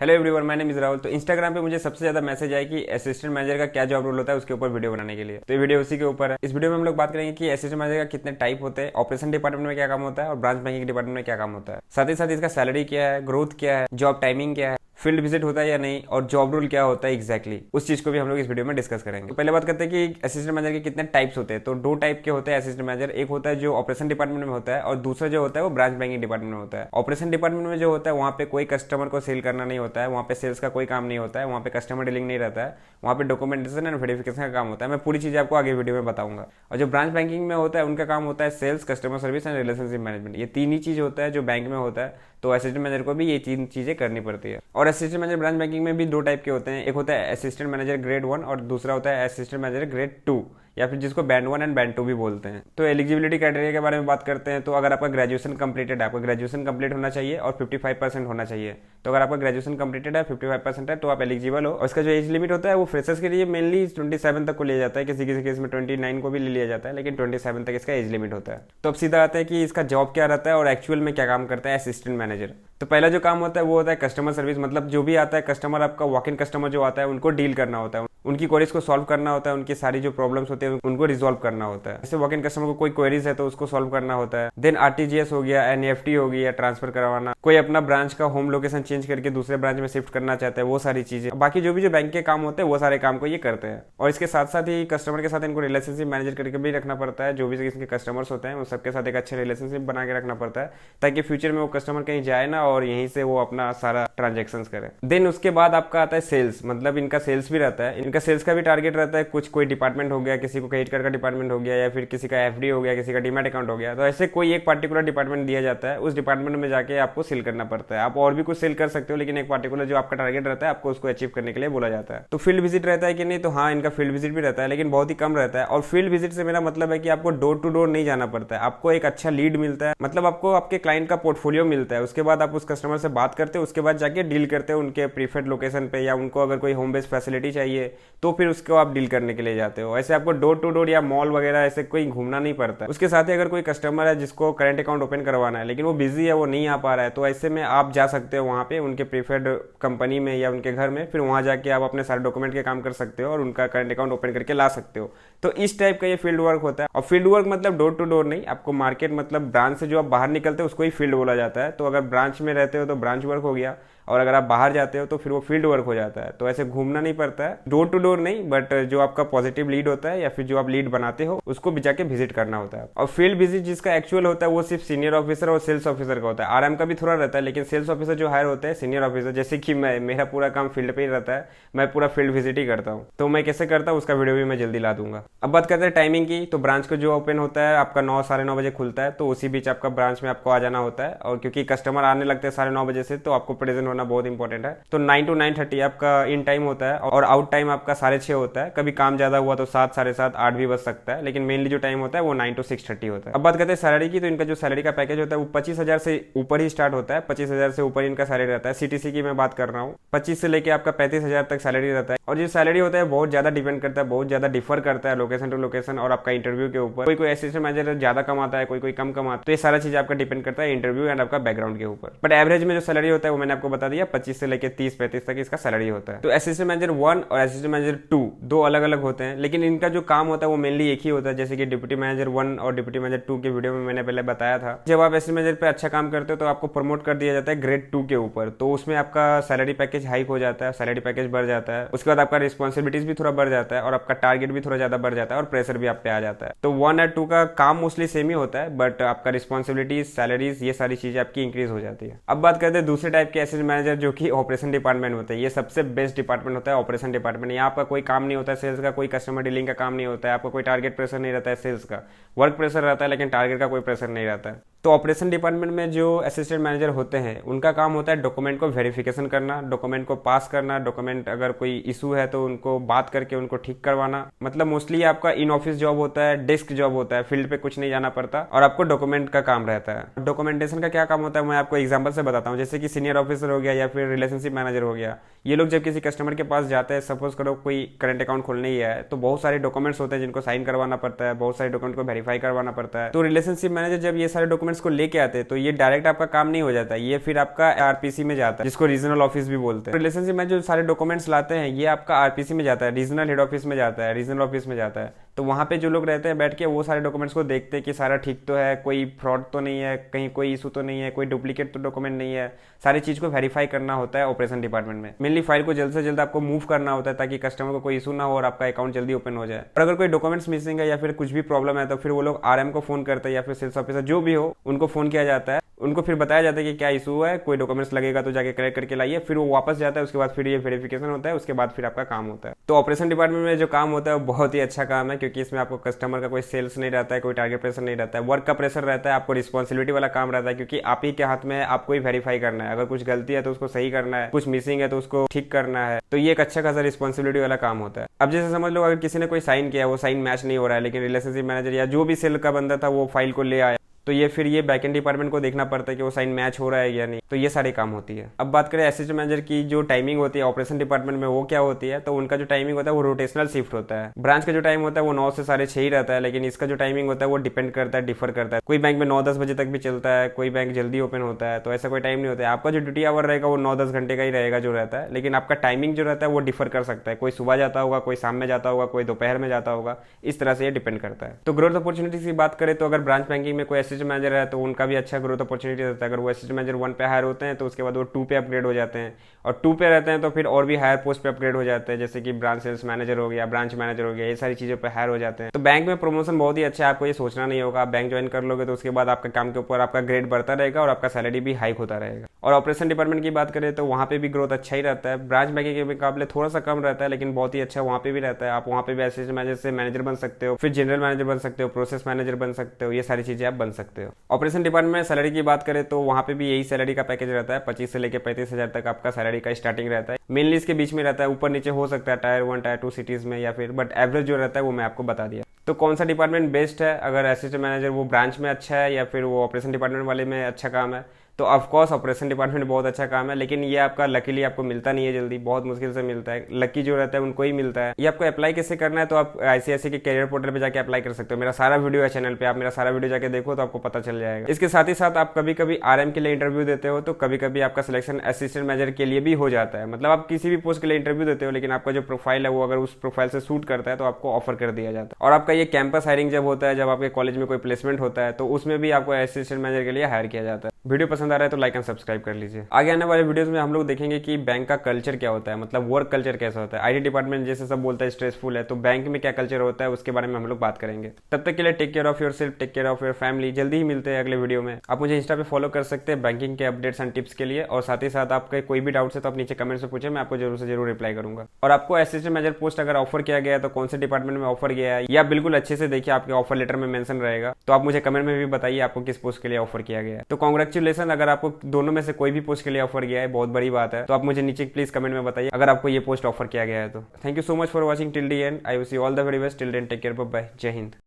Hello everyone, my name is Rahul. तो Instagram पे मुझे सबसे ज्यादा मैसेज आया कि असिस्टेंट मैनेजर का क्या जॉब रोल होता है उसके ऊपर वीडियो बनाने के लिए। तो ये वीडियो उसी के ऊपर है। इस वीडियो में हम लोग बात करेंगे कि असिस्टेंट मैनेजर का कितने टाइप होते हैं, ऑपरेशन डिपार्टमेंट में क्या काम होता है और ब्रांच बैंकिंग डिपार्टमेंट में क्या काम होता है, साथ ही साथ इसका सैलरी क्या है, ग्रोथ क्या है, जॉब टाइमिंग क्या है, फील्ड विजिट होता है या नहीं, और जॉब रोल क्या होता है एग्जैक्टली उस चीज को भी हम लोग इस वीडियो में डिस्कस करेंगे। तो पहले बात करते हैं कि असिस्टेंट मैनेजर के कितने टाइप्स होते हैं। तो दो टाइप के होते हैं असिस्टेंट मैनेजर। एक होता है जो ऑपरेशन डिपार्टमेंट में होता है और दूसरा जो होता है वो ब्रांच बैंकिंग डिपार्टमेंट में होता है। ऑपरेशन डिपार्टमेंट में जो होता है वहाँ पे कोई कस्टमर को सेल करना नहीं होता है, वहाँ पे सेल्स का कोई काम नहीं होता है, वहाँ पे कस्टमर डीलिंग नहीं रहता है, वहाँ पे डॉक्यूमेंटेशन एंड वेरिफिकेशन का काम होता है। मैं पूरी चीज़ आपको आगे वीडियो में बताऊंगा। और जो ब्रांच बैंकिंग में होता है उनका काम होता है sales, customer service and relationship management. ये तीन ही चीज़ होता है जो बैंक में होता है। तो असिस्टेंट मैनेजर को भी ये तीन चीज़ें करनी पड़ती है। और असिस्टेंट मैनेजर ब्रांच बैंकिंग में भी दो टाइप के होते हैं। एक होता है असिस्टेंट मैनेजर ग्रेड 1 और दूसरा होता है असिस्टेंट मैनेजर ग्रेड 2, या फिर जिसको बैंड 1 एंड बैंड 2 भी बोलते हैं। तो एलिजिबिलिटी क्राइटेरिया के बारे में बात करते हैं। तो अगर आपका ग्रेजुएशन कंप्लीटेड है, आपका ग्रेजुएशन कंप्लीट होना चाहिए और 55% होना चाहिए। तो अगर आपका ग्रेजुएशन कंप्लीटेड है, 55% है, तो आप एलिजिबल हो। और इसका जो एज लिमिट होता है वो फ्रेशर्स के लिए मेनली 27 तक को लिया जाता है। किसी किसी केस में 29 को भी ले लिया जाता है, लेकिन 27 तक इसका एज लिमिट होता है। तो अब सीधा आता है कि इसका जॉब क्या रहता है और एक्चुअल में क्या काम करता है असिस्टेंट मैनेजर। तो पहला जो काम होता है वो होता है कस्टमर सर्विस। मतलब जो भी आता है कस्टमर, आपका वॉक इन कस्टमर जो आता है उनको डील करना होता है, उनकी क्वेरीज को सॉल्व करना होता है, उनकी सारी जो प्रॉब्लम्स होती है उनको रिजॉल्व करना होता है। जैसे वॉक इन कस्टमर को कोई क्वेरीज है तो उसको सॉल्व करना होता है। देन आरटीजीएस हो गया, एनईएफटी हो गया, ट्रांसफर करवाना, कोई अपना ब्रांच का होम लोकेशन चेंज करके दूसरे ब्रांच में शिफ्ट करना चाहता है, वो सारी चीजें। बाकी जो भी बैंक के काम होते हैं वो सारे काम को ये करते हैं। और इसके साथ साथ ही कस्टमर के साथ इनको रिलेशनशिप मैनेजर करके भी रखना पड़ता है। जो भी इसके कस्टमर्स होते हैं उन सबके साथ एक अच्छे रिलेशनशिप बना के रखना पड़ता है, ताकि फ्यूचर में वो कस्टमर कहीं जाए ना और यहीं से वो अपना सारा ट्रांजेक्शन करे। देन उसके बाद आपका आता है सेल्स। मतलब इनका सेल्स भी रहता है। इनका सेल्स का भी टारगेट रहता है। कुछ कोई डिपार्टमेंट हो गया, किसी को क्रेडिट कार्ड का डिपार्टमेंट हो गया, या फिर किसी का एफडी हो गया, किसी का डीमैट अकाउंट हो गया, तो ऐसे कोई एक पार्टिकुलर डिपार्टमेंट दिया जाता है। उस डिपार्टमेंट में जाके आपको सेल करना पड़ता है। आप और भी कुछ सेल कर सकते हो, लेकिन एक पार्टिकुलर जो आपका टारगेट रहता है आपको उसको अचीव करने के लिए बोला जाता है। तो फील्ड विजिट रहता है कि नहीं, तो हाँ, इनका फील्ड विजिट भी रहता है, लेकिन बहुत ही कम रहता है। और फील्ड विजिट से मेरा मतलब है कि आपको डोर टू डोर नहीं जाना पड़ता है, आपको एक अच्छा लीड मिलता है। मतलब आपको आपके क्लाइंट का पोर्टफोलियो मिलता है, उसके बाद आप उस कस्टमर से बात करते हो, उसके बाद जाके डील करते हो उनके प्रीफर्ड लोकेशन पे, या उनको अगर कोई होम बेस्ड फैसिलिटी चाहिए तो फिर उसको आप डील करने के लिए जाते हो। ऐसे आपको डोर टू डोर या मॉल वगैरह ऐसे कोई घूमना नहीं पड़ता। उसके साथ ही अगर कोई कस्टमर है जिसको करंट अकाउंट ओपन करवाना है, लेकिन वो बिजी है, वो नहीं आ पा रहा है, तो ऐसे में आप जा सकते हो वहाँ पे उनके प्रीफर्ड कंपनी में या उनके घर में। फिर वहाँ जाके आप अपने सारे डॉक्यूमेंट के काम कर सकते हो और उनका करंट अकाउंट ओपन करके ला सकते हो। तो इस टाइप का ये फील्ड वर्क होता है। और फील्ड वर्क मतलब डोर टू डोर नहीं, आपको मार्केट मतलब ब्रांच से जो आप बाहर निकलते हो उसको ही फील्ड बोला जाता है। तो अगर ब्रांच में रहते हो तो ब्रांच वर्क हो गया, और अगर आप बाहर जाते हो तो फिर वो फील्ड वर्क हो जाता है। तो ऐसे घूमना नहीं पड़ता है, डोर टू डोर नहीं, बट जो आपका पॉजिटिव लीड होता है या फिर जो आप लीड बनाते हो उसको भी जाके विजिट करना होता है। और फील्ड विजिट जिसका एक्चुअल होता है वो सिर्फ सीनियर ऑफिसर और सेल्स ऑफिसर का होता है। आरएम का भी थोड़ा रहता है, लेकिन सेल्स ऑफिसर जो हायर होता है सीनियर ऑफिसर, जैसे कि मेरा पूरा काम फील्ड पे ही रहता है, मैं पूरा फील्ड विजिट ही करता हूँ। तो मैं कैसे करता हूँ उसका वीडियो भी मैं जल्दी ला दूंगा। अब बात करते हैं टाइमिंग की। तो ब्रांच को जो ओपन होता है आपका 9 साढ़े 9 बजे खुलता है, तो उसी बीच आपका ब्रांच में आपको आ जाना होता है। और क्योंकि कस्टमर आने लगते हैं 9:30 बजे से, तो आपको प्रेजेंट होना बहुत इंपॉर्टेंट है। तो 9 to 9:30 आपका इन टाइम होता है और आउट टाइम आपका 6:30 होता है। कभी काम ज्यादा हुआ तो 7, साढ़े 7, 8 भी बज सकता है, लेकिन मेनली जो टाइम होता है वो 9 to 6:30 होता है। अब बात करते हैं सैलरी की। तो इनका जो सैलरी का पैकेज होता है वो 25,000 से ऊपर ही स्टार्ट होता है। 25,000 से ऊपर इनका सैलरी रहता है। सीटीसी की मैं बात कर रहा हूँ, 25 से लेके आपका 35,000 तक सैलरी रहता है। और जो सैलरी होता है बहुत ज्यादा डिपेंड करता है, बहुत ज्यादा डिफर करता है लोकेशन टू लोकेशन और आपका इंटरव्यू के ऊपर। कोई असिस्टेंट मैनेजर ज्यादा कमाता है, कोई कम कमाता है। तो ये सारा चीज आपका डिपेंड करता है इंटरव्यू एंड आपका बैकग्राउंड के ऊपर। बट एवरेज में जो सैलरी होता है वो मैंने आपको बता दिया, 25 से लेकर 30-35 तक इसका सैलरी होता है। तो असिस्टेंट मैनेजर 1 और असिस्टेंट मैनेजर 2 दो अलग अलग होते हैं, लेकिन इनका जो काम होता है वो मेनली एक ही होता है। जैसे कि डिप्टी मैनेजर 1 और डिप्टी मैनेजर 2 के वीडियो में मैंने पहले बताया था। जब आप असिस्टेंट मैनेजर पे अच्छा काम करते हो तो आपको प्रमोट कर दिया जाता है ग्रेड 2 के ऊपर। तो उसमें आपका सैलरी पैकेज हाइक हो जाता है, सैलरी पैकेज बढ़ जाता है। उसके बाद आपका रिस्पॉन्सिबिलिटीज भी थोड़ा बढ़ जाता है और आपका टारगेट भी थोड़ा ज्यादा बढ़ जाता है और प्रेशर भी आप पे आ जाता है। तो 1 और 2 का काम मोस्टली सेम ही होता है, बट आपका रिस्पॉन्सिबिलिटीज, सैलरीज, ये सारी चीजें आपकी इंक्रीज हो जाती है। अब बात करते हैं दूसरे टाइप के असिस्टेंट मैनेजर जो कि ऑपरेशन डिपार्टमेंट होता है। ये सबसे बेस्ट डिपार्टमेंट होता है ऑपरेशन डिपार्टमेंट। यहाँ आपका कोई काम नहीं होता है सेल्स का, कोई कस्टमर डीलिंग का काम नहीं होता है, आपका कोई टारगेट प्रेशर नहीं रहता है। सेल्स का वर्क प्रेशर रहता है, लेकिन टारगेट का कोई प्रेशर नहीं रहता है। तो ऑपरेशन डिपार्टमेंट में जो असिस्टेंट मैनेजर होते हैं उनका काम होता है डॉक्यूमेंट को वेरिफिकेशन करना, डॉक्यूमेंट को पास करना, डॉक्यूमेंट अगर कोई इशू है तो उनको बात करके उनको ठीक करवाना। मतलब मोस्टली आपका इन ऑफिस जॉब होता है, डेस्क जॉब होता है, फील्ड पे कुछ नहीं जाना पड़ता और आपको डॉक्यूमेंट का काम रहता है। डॉक्यूमेंटेशन का क्या काम होता है मैं आपको एग्जांपल से बताता हूँ। जैसे कि सीनियर ऑफिसर हो गया या फिर रिलेशनशिप मैनेजर हो गया, ये लोग जब किसी कस्टमर के पास जाते हैं, सपोज करो कोई करंट अकाउंट खोलने ही है, तो बहुत सारे डॉक्यूमेंट्स होते हैं जिनको साइन करवाना पड़ता है, बहुत सारे डॉक्यूमेंट को वेरीफाई करवाना पड़ता है। तो रिलेशनशिप मैनेजर जब ये सारे डॉक्यूमेंट्स को लेके आते हैं तो ये डायरेक्ट आपका काम नहीं हो जाता, ये फिर आपका आरपीसी में जाता है, जिसको रीजनल ऑफिस भी बोलते हैं। रिलेशनशिप में जो सारे डॉक्यूमेंट्स लाते हैं ये आपका आरपीसी में जाता है, रीजनल हेड ऑफिस में जाता है, रीजनल ऑफिस में जाता है। तो वहाँ पे जो लोग रहते हैं बैठ के वो सारे डॉक्यूमेंट्स को देखते हैं कि सारा ठीक तो है, कोई फ्रॉड तो नहीं है, कहीं कोई इशू तो नहीं है, कोई डुप्लीकेट तो डॉक्यूमेंट नहीं है। सारी चीज को वेरीफाई करना होता है ऑपरेशन डिपार्टमेंट में। मेनली फाइल को जल्द से जल्द आपको मूव करना होता है ताकि कस्टमर को कोई इशू ना हो और आपका अकाउंट जल्दी ओपन हो जाए। और अगर कोई डॉक्यूमेंट्स मिसिंग है या फिर कुछ भी प्रॉब्लम है तो फिर वो लोग आरएम को फोन करते हैं या फिर सेल्स ऑफिसर जो भी हो उनको फोन किया जाता है। उनको फिर बताया जाता है कि क्या इशू है, कोई डॉक्यूमेंट्स लगेगा तो जाके कलेक्ट करके लाइए। फिर वो वापस जाता है, उसके बाद फिर ये वेरिफिकेशन होता है, उसके बाद फिर आपका काम होता है। तो ऑपरेशन डिपार्टमेंट में जो काम होता है वो बहुत ही अच्छा काम है, क्योंकि इसमें आपको कस्टमर का कोई सेल्स नहीं रहता है, कोई टारगेट प्रेशर नहीं रहता है, वर्क का प्रेशर रहता है, आपको रिस्पॉन्सिबिलिटी वाला काम रहता है, क्योंकि आप ही के हाथ में है, आपको ही वेरीफाई करना है। अगर कुछ गलती है तो उसको सही करना है, कुछ मिसिंग है तो उसको ठीक करना है। तो ये एक अच्छा खासा रिस्पॉन्सिबिलिटी वाला काम होता है। अब जैसे समझ लो अगर किसी ने कोई साइन किया, वो साइन मैच नहीं हो रहा है, लेकिन रिलेशनशिप मैनेजर या जो भी सेल का बंदा था वो फाइल को ले आया, तो ये फिर ये बैकएंड डिपार्टमेंट को देखना पड़ता है कि वो साइन मैच हो रहा है या नहीं। तो ये सारी काम होती है। अब बात करें असिस्टेंट मैनेजर की जो टाइमिंग होती है ऑपरेशन डिपार्टमेंट में, वो क्या होती है, तो उनका जो टाइमिंग होता है वो रोटेशनल शिफ्ट होता है। ब्रांच का जो टाइम होता है वो 9 से 6:30 ही रहता है, लेकिन इसका जो टाइमिंग होता है वो डिपेंड करता है, डिफर करता है। कोई बैंक में 9-10 बजे तक भी चलता है, कोई बैंक जल्दी ओपन होता है, तो ऐसा कोई टाइम नहीं होता है। आपका जो ड्यूटी आवर रहेगा वो 9-10 घंटे का ही रहेगा जो रहता है, लेकिन आपका टाइमिंग जो रहता है वो डिफर कर सकता है। कोई सुबह जाता होगा, कोई शाम में जाता होगा, कोई दोपहर में जाता होगा, इस तरह से ये डिपेंड करता है। तो ग्रोथ अपॉर्चुनिटी की बात करें तो अगर ब्रांच बैंकिंग में कोई असिस्टेंट मैनेजर है तो उनका भी अच्छा ग्रोथ अपॉर्चुनिटी रहता है। अगर वो असिस्टेंट मैनेजर 1 पे हायर होते हैं तो उसके बाद वो 2 पे अपग्रेड हो जाते हैं, और 2 पे रहते हैं तो फिर और भी हायर पोस्ट पे अपग्रेड हो जाते हैं, जैसे कि ब्रांच सेल्स मैनेजर हो गया, ब्रांच मैनेजर हो गया, ये सारी चीज़ों पे हायर हो जाते हैं। तो बैंक में प्रमोशन बहुत ही अच्छा है, आपको ये सोचना नहीं होगा। आप बैंक ज्वाइन कर लोगे तो उसके बाद आपका काम के ऊपर आपका ग्रेड बढ़ता रहेगा और आपका सैलरी भी हाइक होता रहेगा। और ऑपरेशन डिपार्टमेंट की बात करें तो वहाँ पे भी ग्रोथ अच्छा ही रहता है। ब्रांच बैंकिंग के मुकाबले थोड़ा सा कम रहता है, लेकिन बहुत ही अच्छा वहाँ पे भी रहता है। आप वहाँ पे भी असिस्टेंट मैनेजर से मैनेजर बन सकते हो, फिर जनरल मैनेजर बन सकते हो, प्रोसेस मैनेजर बन सकते हो, ये सारी चीज़ें आप बन सकते हो। ऑपरेशन डिपार्टमेंट में सैलरी की बात करें तो वहाँ पे भी यही सैलरी का पैकेज रहता है, 25 से लेकर 35,000 तक आपका सैलरी का स्टार्टिंग रहता है। मेनली इसके बीच में रहता है, ऊपर नीचे हो सकता है टायर 1 टायर 2 सिटीज में या फिर, बट एवरेज जो रहता है वो मैं आपको बता दिया। तो कौन सा डिपार्टमेंट बेस्ट है, अगर असिस्टेंट मैनेजर वो ब्रांच में अच्छा है या फिर वो ऑपरेशन डिपार्टमेंट वाले में अच्छा काम है, तो ऑफकोर्स ऑपरेशन डिपार्टमेंट बहुत अच्छा काम है। लेकिन ये आपका लकीली आपको मिलता नहीं है जल्दी, बहुत मुश्किल से मिलता है। लकी जो रहता है उनको ही मिलता है। ये आपको अप्लाई कैसे करना है, तो आप आईसीआईसीआई के कैरियर पोर्टल पे जाके अप्लाई कर सकते हो। मेरा सारा वीडियो है चैनल पे, आप मेरा सारा वीडियो जाके देखो तो आपको पता चल जाएगा। इसके साथ ही साथ आप कभी कभी आरएम के लिए इंटरव्यू देते हो तो कभी कभी आपका सिलेक्शन असिस्टेंट मैनेजर के लिए भी हो जाता है। मतलब आप किसी भी पोस्ट के लिए इंटरव्यू देते हो, लेकिन आपका जो प्रोफाइल है वो अगर उस प्रोफाइल से सूट करता है तो आपको ऑफर कर दिया जाता है। और आपका ये कैंपस हायरिंग जब होता है, जब आपके कॉलेज में कोई प्लेसमेंट होता है, तो उसमें भी आपको असिस्टेंट मैनेजर के लिए हायर किया जाता है। वीडियो पसंद आ रहा है तो लाइक एंड सब्सक्राइब कर लीजिए। आगे आने वाले वीडियोस में हम लोग देखेंगे कि बैंक का कल्चर क्या होता है, मतलब वर्क कल्चर कैसा होता है। आईटी डिपार्टमेंट जैसे सब बोलता है स्ट्रेसफुल है, तो बैंक में क्या कल्चर होता है उसके बारे में हम लोग बात करेंगे। तब तक के लिए take care of yourself, take care of your family. जल्दी ही मिलते हैं अगले वीडियो में। आप मुझे इंस्टा पे फॉलो कर सकते हैं बैंकिंग के अपडेट्स एंड टिप्स के लिए, और साथ ही साथ आपके कोई भी डाउट्स है तो आप नीचे कमेंट से पूछे, मैं आपको जरूर से जरूर रिप्लाई करूंगा। और आपको असिस्टेंट मैनेजर पोस्ट अगर ऑफर किया गया है तो कौन से डिपार्टमेंट में ऑफर गया है, या बिल्कुल अच्छे से देखिए आपके ऑफर लेटर में मेंशन रहेगा, तो आप मुझे कमेंट में भी बताइए आपको किस पोस्ट के लिए ऑफर किया गया है। तो कांग्रेचुलेशन, अगर आपको दोनों में से कोई भी पोस्ट के लिए ऑफर गया है, बहुत बड़ी बात है। तो आप मुझे नीचे प्लीज कमेंट में बताइए अगर आपको ये पोस्ट ऑफर किया गया है तो। Thank you so much for watching till the end. I wish you all the very best till then. Take care, bye bye, जय हिंद।